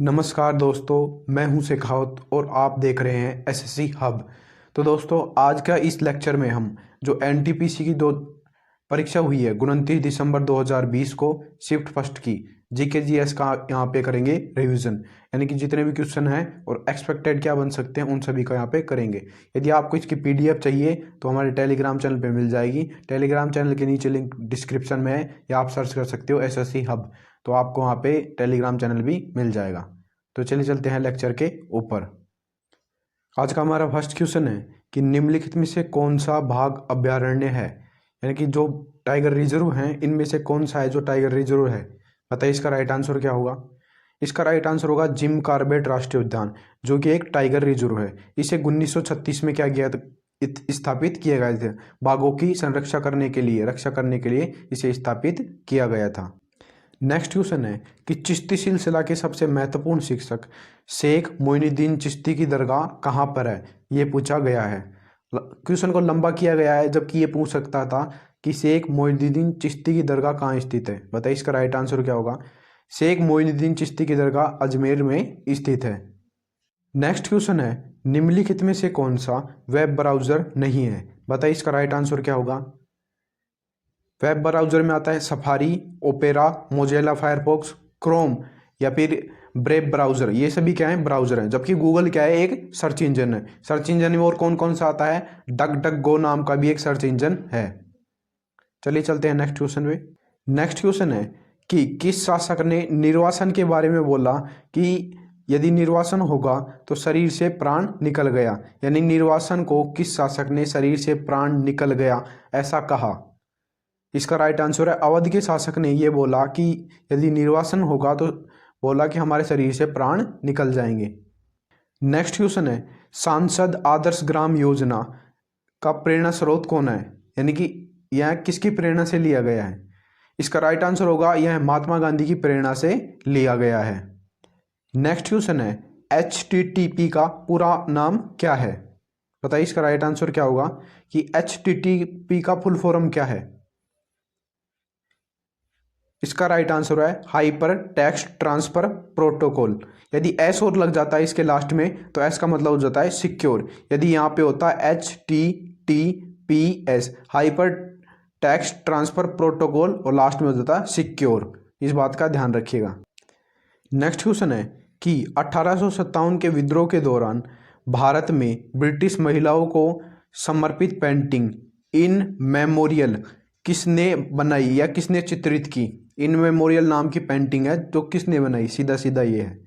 नमस्कार दोस्तों, मैं हूं शेखावत और आप देख रहे हैं एसएससी हब। तो दोस्तों, आज का इस लेक्चर में हम जो एनटीपीसी की दो परीक्षा हुई है 29 दिसंबर 2020 को शिफ्ट फर्स्ट की जीके जीएस का यहाँ पे करेंगे रिवीजन। यानी कि जितने भी क्वेश्चन हैं और एक्सपेक्टेड क्या बन सकते हैं उन सभी का यहाँ पे करेंगे। यदि आपको इसकी पीडीएफ चाहिए तो हमारे टेलीग्राम चैनल पे मिल जाएगी। टेलीग्राम चैनल के नीचे लिंक डिस्क्रिप्शन में है या आप सर्च कर सकते हो एसएससी हब, तो आपको वहाँ पे टेलीग्राम चैनल भी मिल जाएगा। तो चलिए चलते हैं लेक्चर के ऊपर। आज का हमारा फर्स्ट क्वेश्चन है कि निम्नलिखित में से कौन सा भाग अभयारण्य है, यानी कि जो टाइगर रिजर्व हैं इनमें से कौन सा है जो टाइगर रिजर्व है। बताइए इसका राइट आंसर क्या होगा। इसका राइट आंसर होगा जिम कॉर्बेट राष्ट्रीय उद्यान, जो कि एक टाइगर रिजर्व है। इसे 1936 में क्या किया स्थापित किए गए थे, बाघों की संरक्षा करने के लिए, रक्षा करने के लिए इसे स्थापित किया गया था। नेक्स्ट क्वेश्चन है कि चिश्ती सिलसिला के सबसे महत्वपूर्ण शिक्षक शेख मोइनुद्दीन चिश्ती की दरगाह कहाँ पर है, ये पूछा गया है। क्वेश्चन को लंबा किया गया है जबकि ये पूछ सकता था कि शेख मोइनुद्दीन चिश्ती की दरगाह कहाँ स्थित है। बताइए इसका राइट आंसर क्या होगा। शेख मोइनुद्दीन चिश्ती की दरगाह अजमेर में स्थित है। नेक्स्ट क्वेश्चन है निम्नलिखित में से कौन सा वेब ब्राउजर नहीं है। बताइए इसका राइट आंसर क्या होगा। वेब ब्राउजर में आता है safari, opera, Mozilla Firefox, Chrome या फिर ब्रेव ब्राउजर। ये सभी क्या है, ब्राउजर हैं। जबकि गूगल क्या है, एक सर्च इंजन है। सर्च इंजन में और कौन कौन सा आता है, डक डक गो नाम का भी एक सर्च इंजन है। चलिए चलते हैं नेक्स्ट क्वेश्चन पे। नेक्स्ट क्वेश्चन है कि किस शासक ने निर्वासन के बारे में बोला कि यदि निर्वासन होगा तो शरीर से प्राण निकल गया। यानी निर्वासन को किस शासक ने शरीर से प्राण निकल गया ऐसा कहा। इसका राइट आंसर है अवध के शासक ने ये बोला कि यदि निर्वासन होगा तो बोला कि हमारे शरीर से प्राण निकल जाएंगे। नेक्स्ट क्वेश्चन है सांसद आदर्श ग्राम योजना का प्रेरणा स्रोत कौन है, यानी कि यह किसकी प्रेरणा से लिया गया है। इसका राइट आंसर होगा यह महात्मा गांधी की प्रेरणा से लिया गया है। नेक्स्ट क्वेश्चन है HTTP का पूरा नाम क्या है। बताइए इसका राइट आंसर क्या होगा कि HTTP का फुल फॉर्म क्या है। इसका राइट आंसर है हाइपर टेक्स्ट ट्रांसफर प्रोटोकॉल। यदि एस और लग जाता है इसके लास्ट में तो एस का मतलब हो जाता है सिक्योर। यदि यहाँ पे होता है HTTPS hyper text transfer protocol और लास्ट में हो जाता है सिक्योर। इस बात का ध्यान रखिएगा। नेक्स्ट क्वेश्चन है कि 1857 के विद्रोह के दौरान भारत में ब्रिटिश महिलाओं को समर्पित पेंटिंग इन मेमोरियल किसने बनाई या किसने चित्रित की। इन मेमोरियल नाम की पेंटिंग है जो किसने बनाई, सीधा सीधा ये है।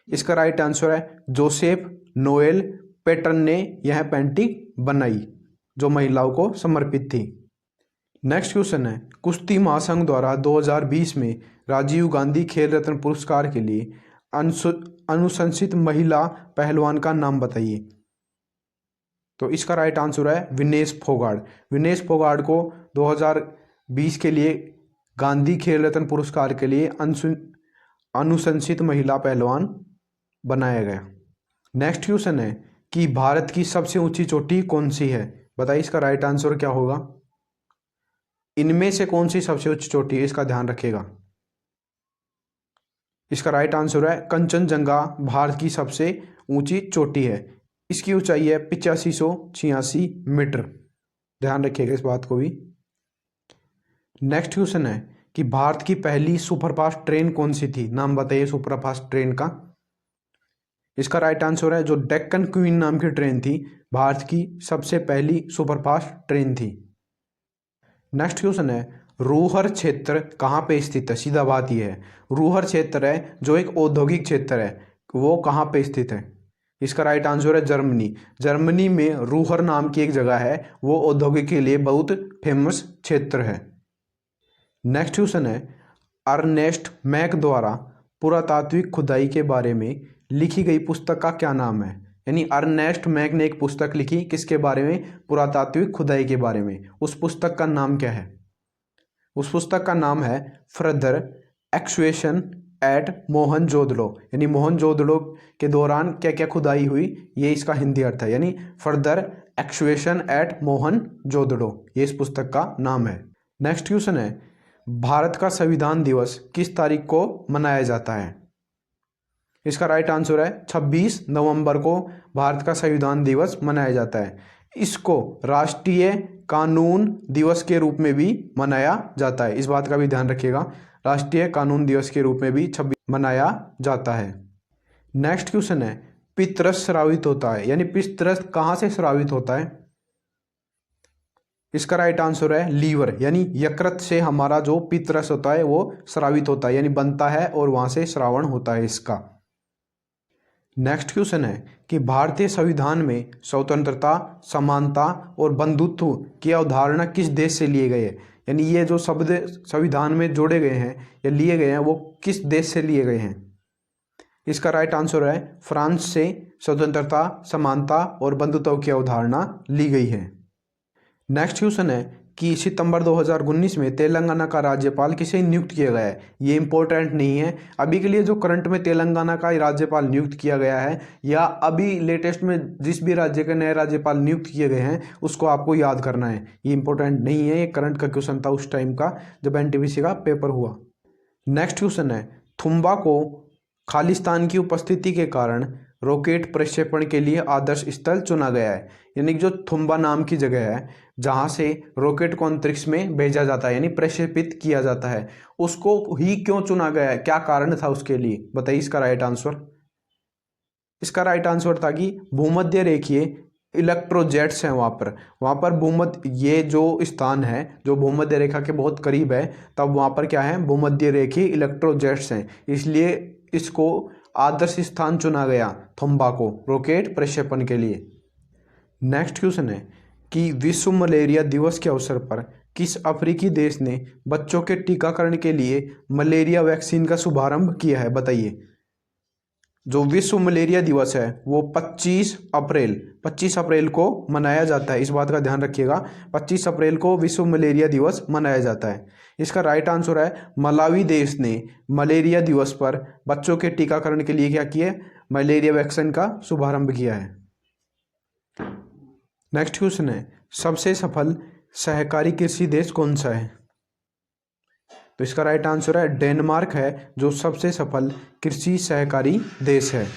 इसका राइट आंसर है जोसेफ नोएल पैटर्न ने यह पेंटिंग बनाई जो महिलाओं को समर्पित थी। नेक्स्ट क्वेश्चन है कुश्ती महासंघ द्वारा 2020 में राजीव गांधी खेल रत्न पुरस्कार के लिए अनुशंसित महिला पहलवान का नाम बताइए। तो इसका राइट आंसर है विनेश फोगाट। विनेश फोगाट को 2020 के लिए गांधी खेल रत्न पुरस्कार के लिए अनुशंसित महिला पहलवान बनाया गया। नेक्स्ट क्वेश्चन है कि भारत की सबसे ऊंची चोटी कौन सी है। बताइए इसका राइट आंसर क्या होगा। इनमें से कौन सी सबसे ऊंची चोटी है, इसका ध्यान रखिएगा। इसका राइट आंसर है कंचनजंगा भारत की सबसे ऊंची चोटी है। इसकी ऊंचाई है 8586 मीटर। ध्यान रखिएगा इस बात को भी। नेक्स्ट क्वेश्चन है कि भारत की पहली सुपरफास्ट ट्रेन कौन सी थी। नाम बताइए सुपरफास्ट ट्रेन का। इसका राइट आंसर है जो डेक्कन क्वीन नाम की ट्रेन थी, भारत की सबसे पहली सुपरफास्ट ट्रेन थी। नेक्स्ट क्वेश्चन है रूहर क्षेत्र कहाँ पे स्थित है। सीधा बात यह है, रूहर क्षेत्र है जो एक औद्योगिक क्षेत्र है, वो कहाँ पे स्थित है। इसका राइट आंसर है जर्मनी। जर्मनी में रूहर नाम की एक जगह है, वो औद्योगिक के लिए बहुत फेमस क्षेत्र है। नेक्स्ट क्वेश्चन है अर्नेस्ट मैक द्वारा पुरातात्विक खुदाई के बारे में लिखी गई पुस्तक का क्या नाम है। यानी अर्नेस्ट मैक ने एक पुस्तक लिखी किसके बारे में, पुरातात्विक खुदाई के बारे में। उस पुस्तक का नाम क्या है। उस पुस्तक का नाम है फर्दर एक्सकेवेशन एट मोहनजोदड़ो। यानी मोहनजोदड़ो के दौरान क्या क्या खुदाई हुई, ये इसका हिंदी अर्थ है। यानी फर्दर एक्सकेवेशन एट मोहनजोदड़ो, ये इस पुस्तक का नाम है। नेक्स्ट क्वेश्चन है भारत का संविधान दिवस किस तारीख को मनाया जाता है। इसका राइट आंसर है 26 नवंबर को भारत का संविधान दिवस मनाया जाता है। इसको राष्ट्रीय कानून दिवस के रूप में भी मनाया जाता है, इस बात का भी ध्यान रखिएगा। राष्ट्रीय कानून दिवस के रूप में भी 26 मनाया जाता है। नेक्स्ट क्वेश्चन है, पितरस स्रावित होता है, यानी पितरस कहाँ से स्रावित होता है? इसका राइट आंसर है लीवर, यानी यकृत से हमारा जो पितरस होता है वो स्रावित होता है, यानी बनता है और वहां से श्रावण होता है इसका। नेक्स्ट क्वेश्चन है कि भारतीय संविधान में स्वतंत्रता, समानता और बंधुत्व की अवधारणा किस देश से लिए गए हैं? यानी ये जो शब्द संविधान में जोड़े गए हैं या लिए गए हैं वो किस देश से लिए गए हैं? इसका राइट आंसर है फ्रांस से स्वतंत्रता, समानता और बंधुत्व की अवधारणा ली गई है। नेक्स्ट क्वेश्चन है कि सितंबर 2019 में तेलंगाना का राज्यपाल किसे नियुक्त किया गया है? ये इंपॉर्टेंट नहीं है अभी के लिए। जो करंट में तेलंगाना का राज्यपाल नियुक्त किया गया है या अभी लेटेस्ट में जिस भी राज्य के नए राज्यपाल नियुक्त किए गए हैं उसको आपको याद करना है, ये इंपॉर्टेंट नहीं है। ये करंट का क्वेश्चन था उस टाइम का जब एनटीपीसी का पेपर हुआ। नेक्स्ट क्वेश्चन है, थुम्बा को खालिस्तान की उपस्थिति के कारण रॉकेट प्रक्षेपण के लिए आदर्श स्थल चुना गया है। यानी जो थुम्बा नाम की जगह है जहां से रॉकेट को अंतरिक्ष में भेजा जाता है यानी प्रक्षेपित किया जाता है, उसको ही क्यों चुना गया है? क्या कारण था उसके लिए? बताइए इसका राइट आंसर। इसका राइट आंसर था कि भूमध्य रेखीय इलेक्ट्रोजेट्स हैं वहाँ पर भूमध्य, ये जो स्थान है जो भूमध्य रेखा के बहुत करीब है, तब वहाँ पर क्या है, भूमध्य रेखीय इलेक्ट्रोजेट्स हैं, इसलिए इसको आदर्श स्थान चुना गया थुम्बा को रॉकेट प्रक्षेपण के लिए। नेक्स्ट क्वेश्चन है कि विश्व मलेरिया दिवस के अवसर पर किस अफ्रीकी देश ने बच्चों के टीकाकरण के लिए मलेरिया वैक्सीन का शुभारंभ किया है? बताइए। जो विश्व मलेरिया दिवस है वो 25 अप्रैल को मनाया जाता है, इस बात का ध्यान रखिएगा। 25 अप्रैल को विश्व मलेरिया दिवस मनाया जाता है। इसका राइट आंसर है मलावी देश ने मलेरिया दिवस पर बच्चों के टीकाकरण के लिए क्या किया? मलेरिया वैक्सीन का शुभारंभ किया है। नेक्स्ट क्वेश्चन है, सबसे सफल सहकारी कृषि देश कौन सा है? तो इसका राइट आंसर है डेनमार्क है जो सबसे सफल कृषि सहकारी देश है।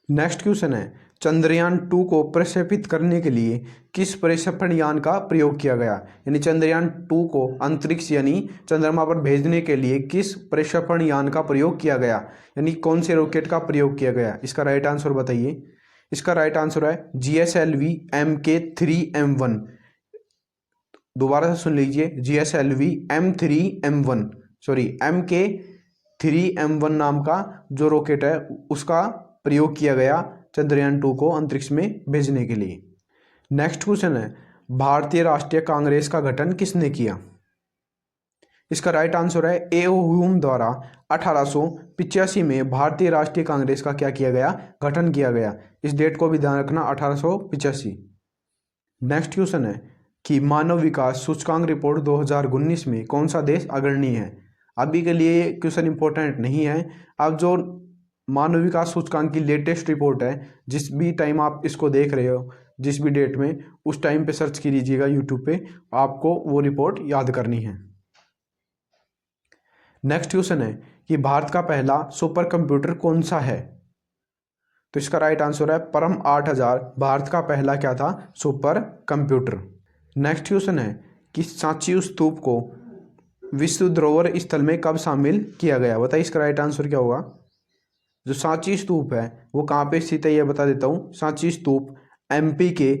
नेक्स्ट क्वेश्चन है, चंद्रयान 2 को प्रक्षेपित करने के लिए किस प्रक्षेपण यान का प्रयोग किया गया? यानी चंद्रयान 2 को अंतरिक्ष यानी चंद्रमा पर भेजने के लिए किस प्रक्षेपण यान का प्रयोग किया गया? यानी कौन से रॉकेट का प्रयोग किया गया? इसका राइट आंसर बताइए। इसका राइट आंसर है GSLV MK3M1। दोबारा से सुन लीजिए, GSLV MK3M1 नाम का जो रॉकेट है उसका प्रयोग किया गया चंद्रयान 2 को अंतरिक्ष में भेजने के लिए। नेक्स्ट क्वेश्चन है, भारतीय राष्ट्रीय कांग्रेस का गठन किसने किया? इसका राइट आंसर है A.O. ह्यूम द्वारा 1885 में भारतीय राष्ट्रीय कांग्रेस का क्या किया गया? गठन किया गया। इस डेट को भी ध्यान रखना, 1885। नेक्स्ट क्वेश्चन है कि मानव विकास सूचकांक रिपोर्ट 2019 में कौन सा देश अग्रणी है? अभी के लिए ये क्वेश्चन इंपॉर्टेंट नहीं है। अब जो मानव विकास सूचकांक की लेटेस्ट रिपोर्ट है, जिस भी टाइम आप इसको देख रहे हो, जिस भी डेट में, उस टाइम पे सर्च कीजिएगा यूट्यूब पे, आपको वो रिपोर्ट याद करनी है। नेक्स्ट क्वेश्चन है कि भारत का पहला सुपर कंप्यूटर कौन सा है? तो इसका राइट आंसर है परम 8000 भारत का पहला क्या था? Super computer. नेक्स्ट क्वेश्चन है कि सांची स्तूप को विश्व धरोहर स्थल में कब शामिल किया गया? बताइए इसका राइट आंसर क्या होगा। जो सांची स्तूप है वो कहाँ पे स्थित है ये बता देता हूँ। सांची स्तूप MP के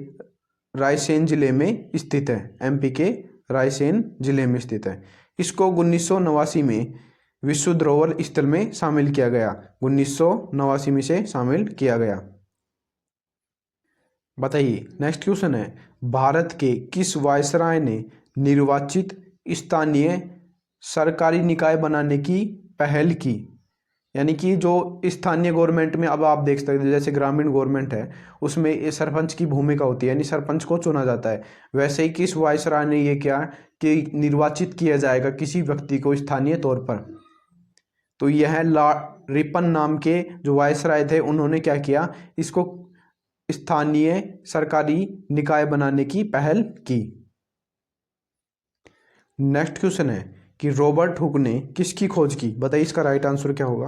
रायसेन जिले में स्थित है। MP के रायसेन जिले में स्थित है। इसको 1989 में विश्व धरोहर स्थल में शामिल किया गया। 1989 में से शामिल किया गया। बताइए। नेक्स्ट क्वेश्चन है, भारत के किस वायसराय ने निर्वाचित स्थानीय सरकारी निकाय बनाने की पहल की? यानी कि जो स्थानीय गवर्नमेंट में अब आप देख सकते हैं जैसे ग्रामीण गवर्नमेंट है उसमें ये सरपंच की भूमिका होती है, यानी सरपंच को चुना जाता है। वैसे ही किस वायसराय ने ये किया कि निर्वाचित किया जाएगा किसी व्यक्ति को स्थानीय तौर पर? तो यह रिपन नाम के जो वायसराय थे उन्होंने क्या किया, इसको स्थानीय सरकारी निकाय बनाने की पहल की। नेक्स्ट क्वेश्चन है कि रॉबर्ट हुक ने किसकी खोज की? बताइए इसका राइट आंसर क्या होगा।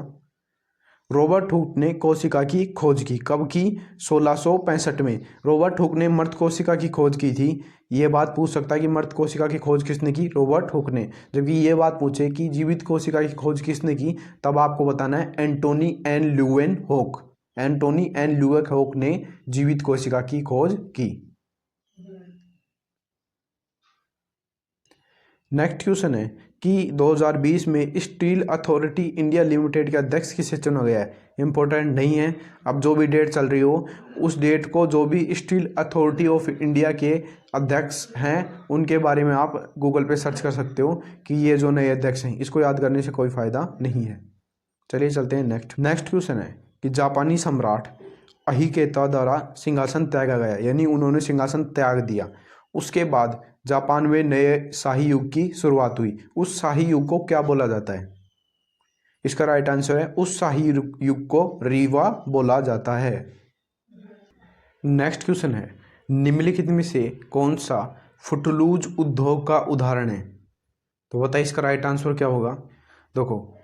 रॉबर्ट हुक ने कोशिका की खोज की, कब की? 1665 में रॉबर्ट हुक ने मृत कोशिका की खोज की थी। ये बात पूछ सकता है कि मृत कोशिका की खोज किसने की? रॉबर्ट हुक ने। जबकि ये बात पूछे कि जीवित कोशिका की खोज किसने की, तब आपको बताना है एंटोनी एन ल्यूवेन होक। एंटोनी एन ल्यूवेन होक ने जीवित कोशिका की खोज की। नेक्स्ट क्वेश्चन है कि 2020 में स्टील अथॉरिटी इंडिया लिमिटेड के अध्यक्ष किसे चुना गया है? इंपॉर्टेंट नहीं है। अब जो भी डेट चल रही हो उस डेट को जो भी स्टील अथॉरिटी ऑफ इंडिया के अध्यक्ष हैं उनके बारे में आप गूगल पे सर्च कर सकते हो कि ये जो नए अध्यक्ष हैं, इसको याद करने से कोई फायदा नहीं है। चलिए चलते हैं नेक्स्ट क्वेश्चन है कि जापानी सम्राट अहिकेता द्वारा सिंहासन त्यागा गया, यानी उन्होंने सिंहासन त्याग दिया। उसके बाद जापान में नए शाही युग की शुरुआत हुई। उस शाही युग को क्या बोला जाता है? इसका राइट आंसर है उस शाही युग को रीवा बोला जाता है। नेक्स्ट क्वेश्चन है निम्नलिखित में से कौन सा फुटलूज उद्योग का उदाहरण है? तो बताइए इसका राइट आंसर क्या होगा। देखो,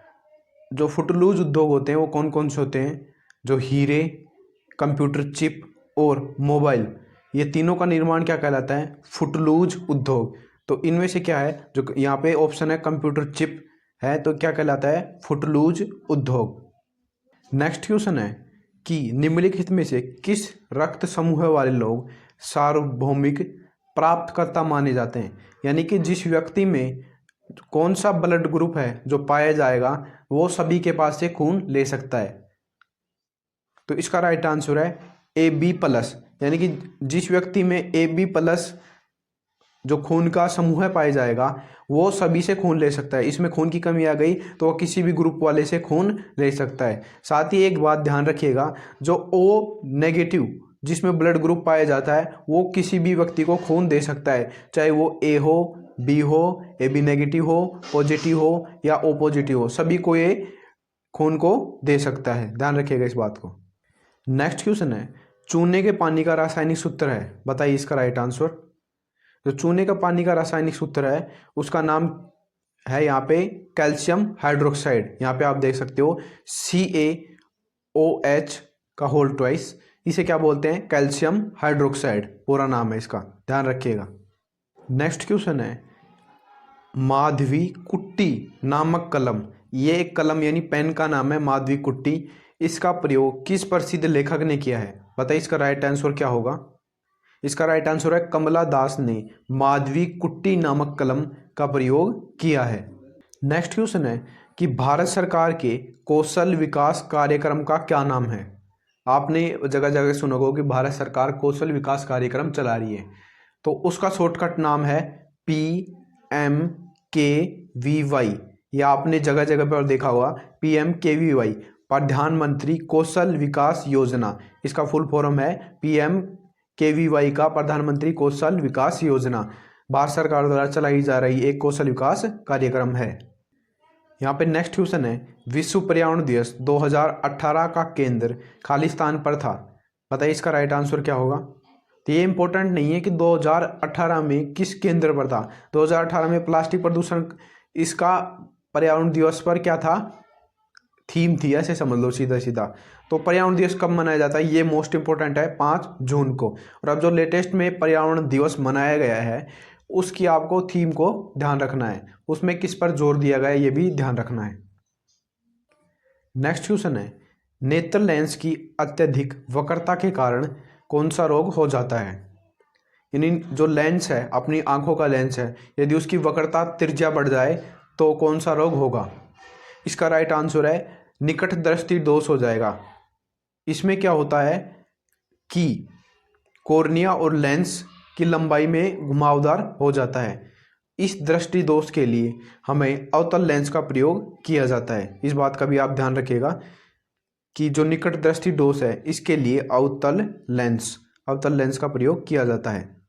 जो फुटलूज उद्योग होते हैं वो कौन कौन से होते हैं? जो हीरे, कंप्यूटर चिप और मोबाइल, ये तीनों का निर्माण क्या कहलाता है? फुटलूज उद्योग। तो इनमें से क्या है? जो यहाँ पे ऑप्शन है कंप्यूटर चिप है, तो क्या कहलाता है? फुटलूज उद्योग। नेक्स्ट क्वेश्चन है कि निम्नलिखित में से किस रक्त समूह वाले लोग सार्वभौमिक प्राप्तकर्ता माने जाते हैं? यानी कि जिस व्यक्ति में कौन सा ब्लड ग्रुप है जो पाया जाएगा वो सभी के पास से खून ले सकता है। तो इसका राइट आंसर है AB+, यानी कि जिस व्यक्ति में AB+ जो खून का समूह पाया जाएगा वो सभी से खून ले सकता है। इसमें खून की कमी आ गई तो वो किसी भी ग्रुप वाले से खून ले सकता है। साथ ही एक बात ध्यान रखिएगा, जो O- जिसमें ब्लड ग्रुप पाया जाता है वो किसी भी व्यक्ति को खून दे सकता है, चाहे वो A हो, B हो, AB- हो, पॉजिटिव हो या O पॉजिटिव हो, सभी को ये खून को दे सकता है। ध्यान रखिएगा इस बात को। नेक्स्ट क्वेश्चन है चूने के पानी का रासायनिक सूत्र है, बताइए इसका राइट आंसर। जो चूने का पानी का रासायनिक सूत्र है उसका नाम है यहाँ पे कैल्शियम हाइड्रोक्साइड। यहाँ पे आप देख सकते हो CaOH का होल ट्वाइस, इसे क्या बोलते हैं? कैल्शियम हाइड्रोक्साइड पूरा नाम है इसका, ध्यान रखिएगा। नेक्स्ट क्वेश्चन है माधवी कुट्टी नामक कलम, ये एक कलम यानी पेन का नाम है माधवी कुट्टी, इसका प्रयोग किस प्रसिद्ध लेखक ने किया है? बताइए इसका राइट आंसर क्या होगा। इसका राइट आंसर है कमला दास ने माधवी कुट्टी नामक कलम का प्रयोग किया है। नेक्स्ट क्वेश्चन है कि भारत सरकार के कौशल विकास कार्यक्रम का क्या नाम है? आपने जगह जगह सुना होगा कि भारत सरकार कौशल विकास कार्यक्रम चला रही है, तो उसका शॉर्टकट नाम है PMKVY। या आपने जगह जगह पर देखा होगा PMKVY, प्रधानमंत्री कौशल विकास योजना। इसका फुल फॉर्म है PMKVY का प्रधानमंत्री कौशल विकास योजना। भारत सरकार द्वारा चलाई जा रही एक कौशल विकास कार्यक्रम है। यहाँ पे नेक्स्ट क्वेश्चन है विश्व पर्यावरण दिवस 2018 का केंद्र खालिस्तान पर था, बताइए इसका राइट आंसर क्या होगा। तो ये इंपॉर्टेंट नहीं है कि 2018 में किस केंद्र पर था। 2018 में प्लास्टिक प्रदूषण इसका पर्यावरण दिवस पर क्या था? थीम थी, ऐसे समझ लो सीधा सीधा। तो पर्यावरण दिवस कब मनाया जाता है? ये मोस्ट इंपॉर्टेंट है 5 जून को। और अब जो लेटेस्ट में पर्यावरण दिवस मनाया गया है उसकी आपको थीम को ध्यान रखना है, उसमें किस पर जोर दिया गया है ये भी ध्यान रखना है। नेक्स्ट क्वेश्चन है नेत्र लेंस की अत्यधिक वक्रता के कारण कौन सा रोग हो जाता है? यानी जो लेंस है, अपनी आंखों का लेंस है, यदि उसकी वक्रता त्रिज्या बढ़ जाए तो कौन सा रोग होगा? इसका राइट आंसर है निकट दृष्टि दोष हो जाएगा। इसमें क्या होता है कि कॉर्निया और लेंस की लंबाई में घुमावदार हो जाता है। इस दृष्टि दोष के लिए हमें अवतल लेंस का प्रयोग किया जाता है। इस बात का भी आप ध्यान रखिएगा कि जो निकट दृष्टि दोष है इसके लिए अवतल लेंस का प्रयोग किया जाता है।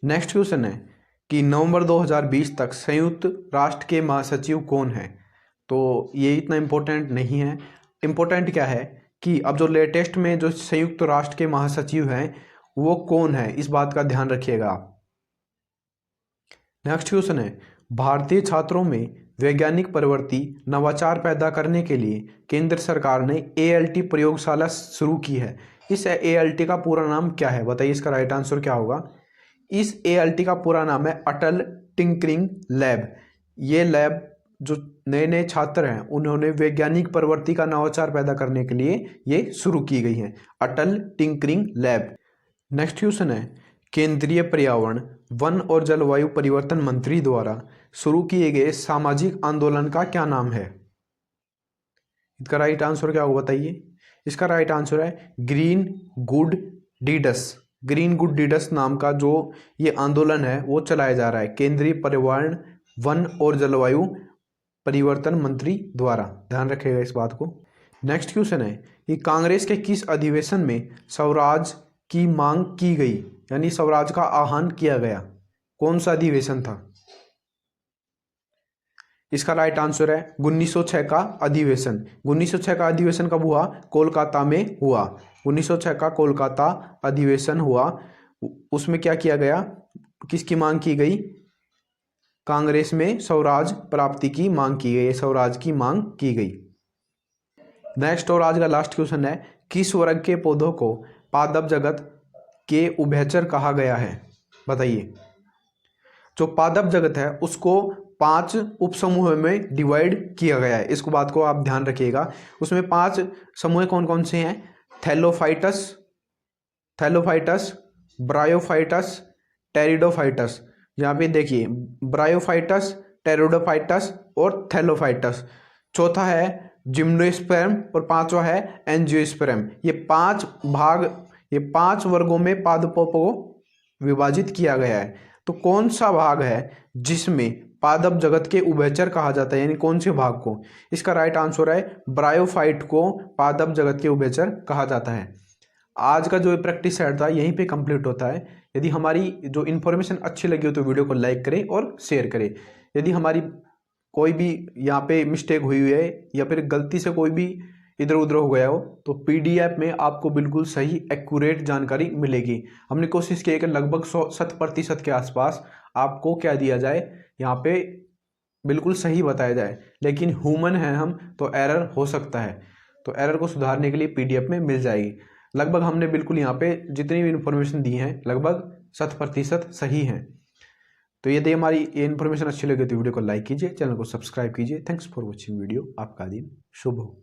नेक्स्ट क्वेश्चन है कि नवंबर 2020 तक संयुक्त राष्ट्र के महासचिव कौन है? तो ये इतना इम्पोर्टेंट नहीं है। इम्पोर्टेंट क्या है कि अब जो लेटेस्ट में जो संयुक्त राष्ट्र के महासचिव हैं वो कौन है, इस बात का ध्यान रखिएगा आप। नेक्स्ट क्वेश्चन है भारतीय छात्रों में वैज्ञानिक प्रवृत्ति नवाचार पैदा करने के लिए केंद्र सरकार ने ALT प्रयोगशाला शुरू की है। इस ALT का पूरा नाम क्या है? बताइए, इसका राइट आंसर क्या होगा? इस ALT का पूरा नाम है अटल टिंकरिंग लैब। ये लैब जो नए नए छात्र हैं उन्होंने वैज्ञानिक प्रवृत्ति का नवाचार पैदा करने के लिए ये शुरू की गई है, अटल टिंकरिंग लैब। नेक्स्ट क्वेश्चन है, केंद्रीय पर्यावरण वन और जलवायु परिवर्तन मंत्री द्वारा शुरू किए गए सामाजिक आंदोलन का क्या नाम है? इसका राइट आंसर क्या होगा बताइए? इसका राइट आंसर है green good deeds. Green good deeds नाम का जो ये आंदोलन है वो चलाया जा रहा है केंद्रीय पर्यावरण वन और जलवायु परिवर्तन मंत्री द्वारा। ध्यान रखिएगा इस बात को। नेक्स्ट क्वेश्चन है कि कांग्रेस के किस अधिवेशन में स्वराज की मांग की गई, यानी स्वराज का आह्वान किया गया? कौन सा अधिवेशन था? इसका राइट आंसर है 1906 का अधिवेशन। 1906 का अधिवेशन कब हुआ? कोलकाता में हुआ। 1906 का कोलकाता अधिवेशन हुआ। उसमें क्या किया गया? किसकी मांग की गई? कांग्रेस में स्वराज प्राप्ति की मांग की गई, स्वराज की मांग की गई। नेक्स्ट और आज का लास्ट क्वेश्चन है, किस वर्ग के पौधों को पादप जगत के उभयचर कहा गया है? बताइए। जो पादप जगत है उसको 5 उपसमूह में डिवाइड किया गया है। इसको बात को आप ध्यान रखिएगा। उसमें 5 समूह कौन कौन से हैं? थैलोफाइटस, ब्रायोफाइटस, टेरिडोफाइटस। यहाँ पे देखिए, ब्रायोफाइटस, टेरिडोफाइटस और थैलोफाइटस। चौथा है जिम्नोस्पर्म और पांचवा है एंजियोस्पर्म। ये 5 वर्गों में पादपों को विभाजित किया गया है। तो कौन सा भाग है जिसमें पादप जगत के उभयचर कहा जाता है, यानी कौन से भाग को? इसका राइट आंसर है ब्रायोफाइट को पादप जगत के उभयचर कहा जाता है। आज का जो प्रैक्टिस सेट था यहीं पे कंप्लीट होता है। यदि हमारी जो इन्फॉर्मेशन अच्छी लगी हो तो वीडियो को लाइक करें और शेयर करें। यदि हमारी कोई भी यहाँ पे मिस्टेक हुई है या फिर गलती से कोई भी इधर उधर हो गया हो तो PDF में आपको बिल्कुल सही एक्यूरेट जानकारी मिलेगी। हमने कोशिश की है कि लगभग 100% के आसपास आपको क्या दिया जाए, यहाँ पे बिल्कुल सही बताया जाए। लेकिन ह्यूमन है हम, तो एरर हो सकता है। तो एरर को सुधारने के लिए PDF में मिल जाएगी। लगभग हमने बिल्कुल यहाँ पे जितनी भी इन्फॉर्मेशन दी है लगभग 100% सही है। तो यदि हमारी ये इन्फॉर्मेशन अच्छी लगे तो वीडियो को लाइक कीजिए, चैनल को सब्सक्राइब कीजिए। Thanks for watching video. आपका दिन शुभ हो।